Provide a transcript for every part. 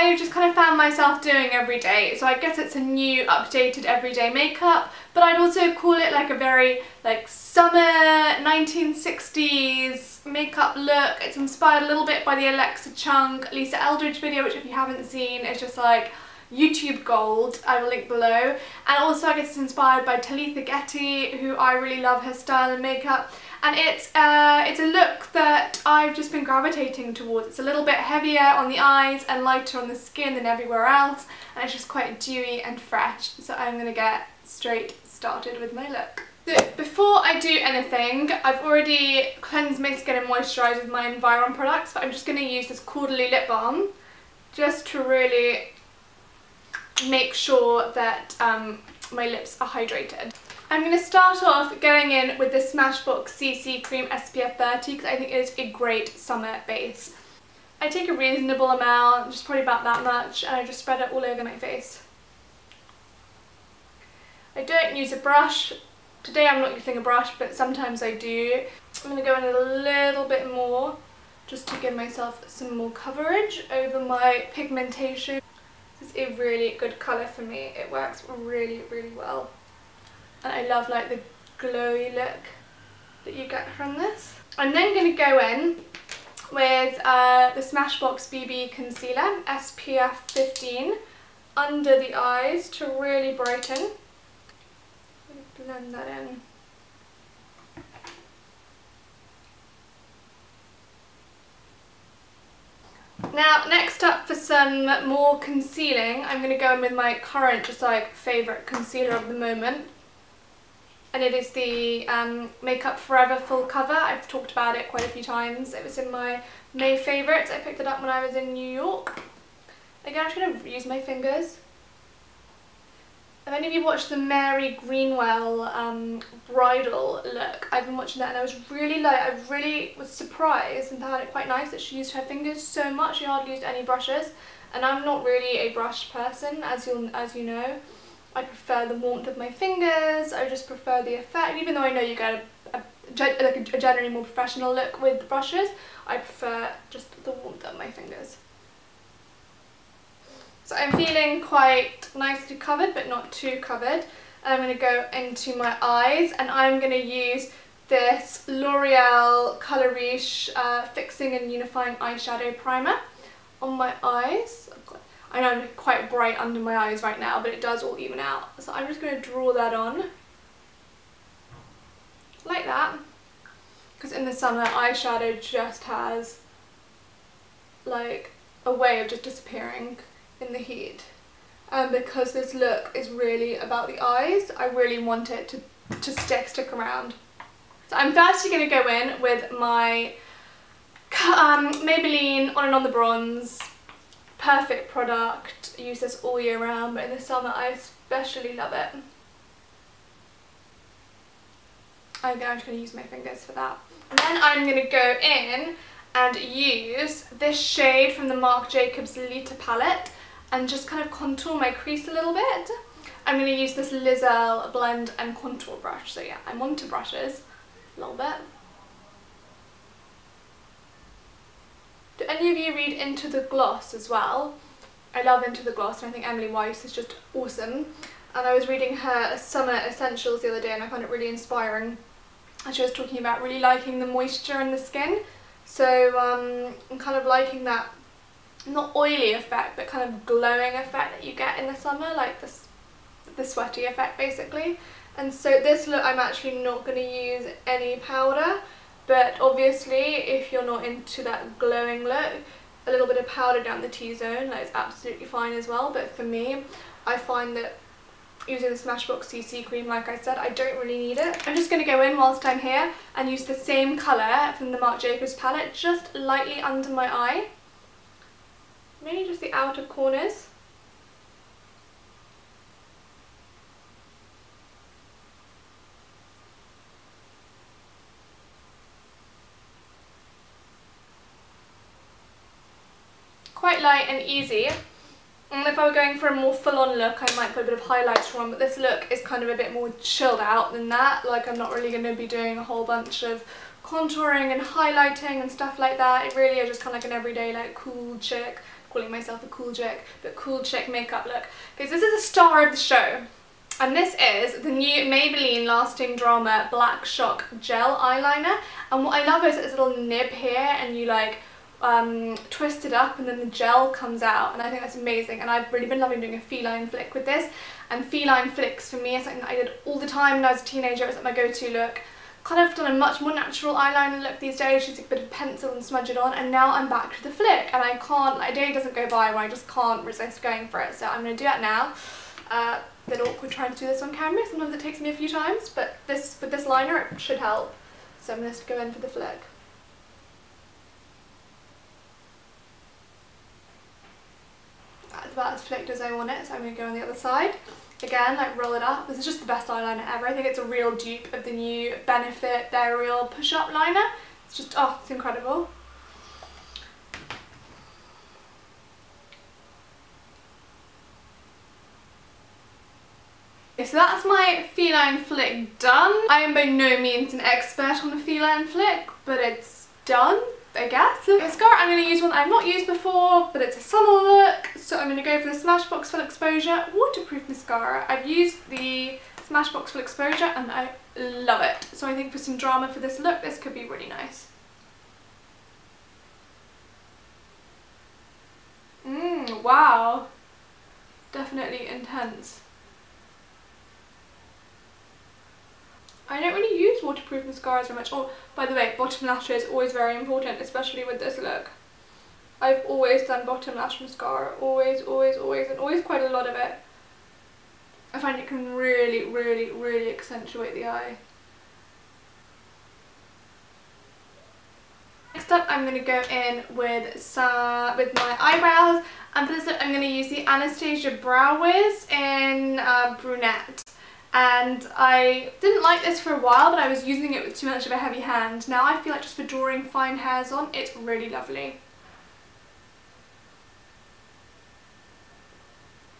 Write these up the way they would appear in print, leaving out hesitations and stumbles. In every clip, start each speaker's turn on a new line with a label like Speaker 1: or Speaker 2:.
Speaker 1: I just kind of found myself doing every day. So I guess it's a new updated everyday makeup, but I'd also call it like a very like summer 1960s makeup look. It's inspired a little bit by the Alexa Chung Lisa Eldridge video, which if you haven't seen, it's just like YouTube gold. I will link below. And also I guess it's inspired by Talitha Getty, who I really love her style and makeup. And it's a look that I've just been gravitating towards. It's a little bit heavier on the eyes and lighter on the skin than everywhere else, and it's just quite dewy and fresh. So I'm going to get straight started with my look. So before I do anything, I've already cleansed my skin and moisturised with my Environ products, but I'm just going to use this Quarterly Lip Balm just to really make sure that my lips are hydrated. I'm going to start off going in with the Smashbox CC Cream SPF 30 because I think it is a great summer base. I take a reasonable amount, just probably about that much, and I just spread it all over my face. I don't use a brush. Today I'm not using a brush, but sometimes I do. I'm going to go in a little bit more just to give myself some more coverage over my pigmentation. This is a really good colour for me. It works really, really well. And I love like the glowy look that you get from this. I'm then going to go in with the Smashbox BB Concealer SPF 15 under the eyes to really brighten. Blend that in. Now, next up for some more concealing, I'm going to go in with my current just like favourite concealer of the moment. And it is the Makeup Forever Full Cover. I've talked about it quite a few times. It was in my May favourites. I picked it up when I was in New York. Again, I'm just going to use my fingers. If any of you watched the Mary Greenwell bridal look, I've been watching that and I was really like, I really was surprised and found it quite nice that she used her fingers so much. She hardly used any brushes, and I'm not really a brush person, as you know. I prefer the warmth of my fingers. I just prefer the effect, even though I know you get a generally more professional look with brushes. I prefer just the warmth of my fingers. So I'm feeling quite nicely covered, but not too covered. And I'm going to go into my eyes, and I'm going to use this L'Oreal Color Riche Fixing and Unifying Eyeshadow Primer on my eyes. I know I'm quite bright under my eyes right now, but it does all even out. So I'm just going to draw that on. Like that. Because in the summer, eyeshadow just has like a way of just disappearing in the heat. And because this look is really about the eyes, I really want it to stick around. So I'm firstly going to go in with my Maybelline On and On the Bronze. Perfect product. I use this all year round, but in the summer I especially love it. I'm just going to use my fingers for that. And then I'm going to go in and use this shade from the Marc Jacobs Lita palette and just kind of contour my crease a little bit. I'm going to use this Lizelle blend and contour brush. So yeah, I'm onto brushes a little bit. Do any of you read Into the Gloss as well? I love Into the Gloss, and I think Emily Weiss is just awesome. And I was reading her Summer Essentials the other day and I found it really inspiring. And she was talking about really liking the moisture in the skin. So I'm kind of liking that, not oily effect, but kind of glowing effect that you get in the summer, like the sweaty effect basically. And so this look, I'm actually not going to use any powder. But obviously, if you're not into that glowing look, a little bit of powder down the T-zone, like, is absolutely fine as well. But for me, I find that using the Smashbox CC cream, like I said, I don't really need it. I'm just going to go in whilst I'm here and use the same colour from the Marc Jacobs palette, just lightly under my eye. Maybe just the outer corners. Quite light and easy. And if I were going for a more full-on look, I might put a bit of highlighter on, but this look is kind of a bit more chilled out than that. Like, I'm not really going to be doing a whole bunch of contouring and highlighting and stuff like that. It really is just kind of like an everyday, like, cool chick calling myself a cool chick, but cool chick makeup look. Because this is a star of the show. And this is the new Maybelline Lasting Drama Black Shock Gel Eyeliner. And what I love is it's a little nib here and you like twist it up and then the gel comes out, and I think that's amazing. And I've really been loving doing a feline flick with this, and feline flicks for me is something that I did all the time when I was a teenager. It was like my go-to look. Kind of done a much more natural eyeliner look these days, just a bit of pencil and smudge it on, and now I'm back to the flick, and I can't, like, a day doesn't go by where I just can't resist going for it, so I'm going to do that now. A bit awkward trying to do this on camera, sometimes it takes me a few times, but with this liner it should help, so I'm going to go in for the flick. That's about as flicked as I want it, so I'm going to go on the other side. Again, like roll it up. This is just the best eyeliner ever. I think it's a real dupe of the new Benefit Their Real Push-Up Liner. It's just, oh, it's incredible. Okay, so that's my feline flick done. I am by no means an expert on the feline flick, but it's done, I guess. Mascara, I'm going to use one that I've not used before, but it's a summer look, so I'm going to go for the Smashbox Full Exposure Waterproof Mascara. I've used the Smashbox Full Exposure and I love it, so I think for some drama for this look, this could be really nice. Wow. Definitely intense. I don't really use waterproof mascaras very much. Oh, by the way, bottom lash is always very important, especially with this look. I've always done bottom lash mascara, always, always, always, and always quite a lot of it. I find it can really, really, really accentuate the eye. Next up, I'm going to go in with my eyebrows, and for this look, I'm going to use the Anastasia Brow Wiz in Brunette. And I didn't like this for a while, but I was using it with too much of a heavy hand. Now I feel like just for drawing fine hairs on, it's really lovely.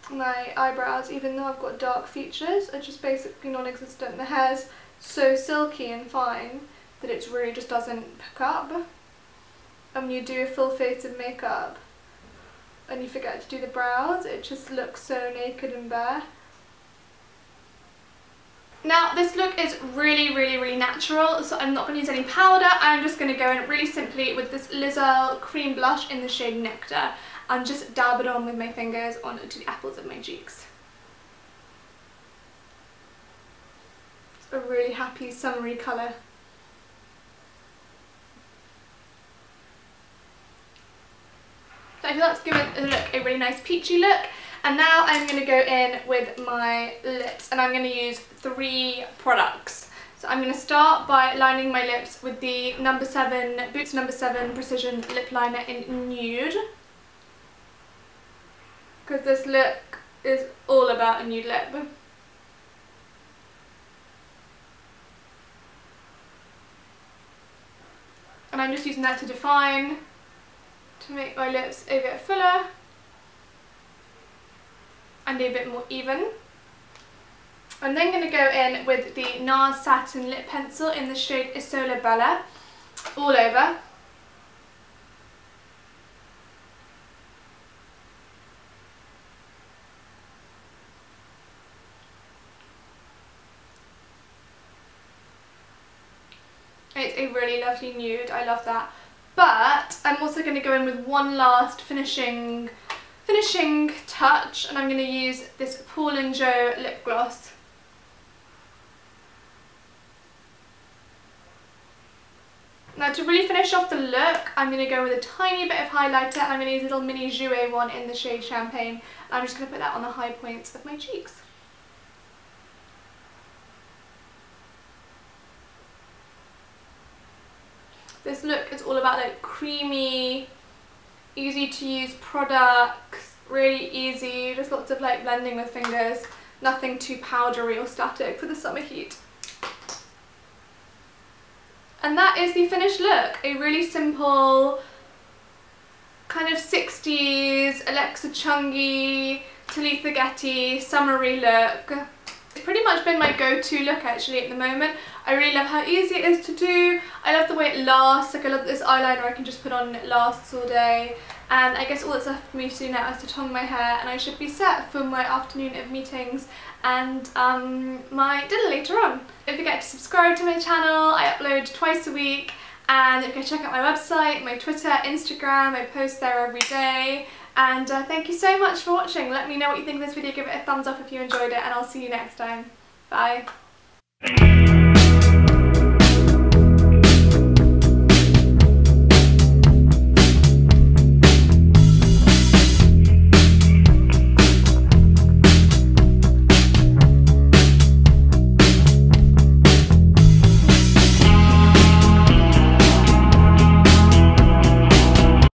Speaker 1: My eyebrows, even though I've got dark features, are just basically non-existent. The hair's so silky and fine that it really just doesn't pick up. And when you do a full face of makeup and you forget to do the brows, it just looks so naked and bare. Now this look is really, really, really natural, so I'm not going to use any powder. I'm just going to go in really simply with this Lizelle cream blush in the shade Nectar and just dab it on with my fingers onto the apples of my cheeks. It's a really happy summery colour. So I feel that's given the look a really nice peachy look. And now I'm going to go in with my lips, and I'm going to use 3 products. So I'm going to start by lining my lips with the Boots No. 7 Precision Lip Liner in Nude. Because this look is all about a nude lip. And I'm just using that to define, to make my lips a bit fuller and a bit more even. I'm then going to go in with the NARS Satin Lip Pencil in the shade Isola Bella all over. It's a really lovely nude, I love that. But I'm also going to go in with one last finishing touch, and I'm going to use this Paul & Joe lip gloss. Now to really finish off the look, I'm going to go with a tiny bit of highlighter, and I'm going to use a little mini Jouer one in the shade Champagne. And I'm just going to put that on the high points of my cheeks. This look is all about like creamy, easy to use products, really easy, just lots of like blending with fingers, nothing too powdery or static for the summer heat. And that is the finished look, a really simple kind of 60s Alexa Chungy, Talitha Getty, summery look It's pretty much been my go-to look actually at the moment. I really love how easy it is to do. I love the way it lasts. Like I love this eyeliner I can just put on and it lasts all day. And I guess all that's left for me to do now is to tong my hair, and I should be set for my afternoon of meetings and my dinner later on. Don't forget to subscribe to my channel. I upload twice a week, and you can check out my website, my Twitter, Instagram. I post there every day. And thank you so much for watching. Let me know what you think of this video. Give it a thumbs up if you enjoyed it, and I'll see you next time. Bye.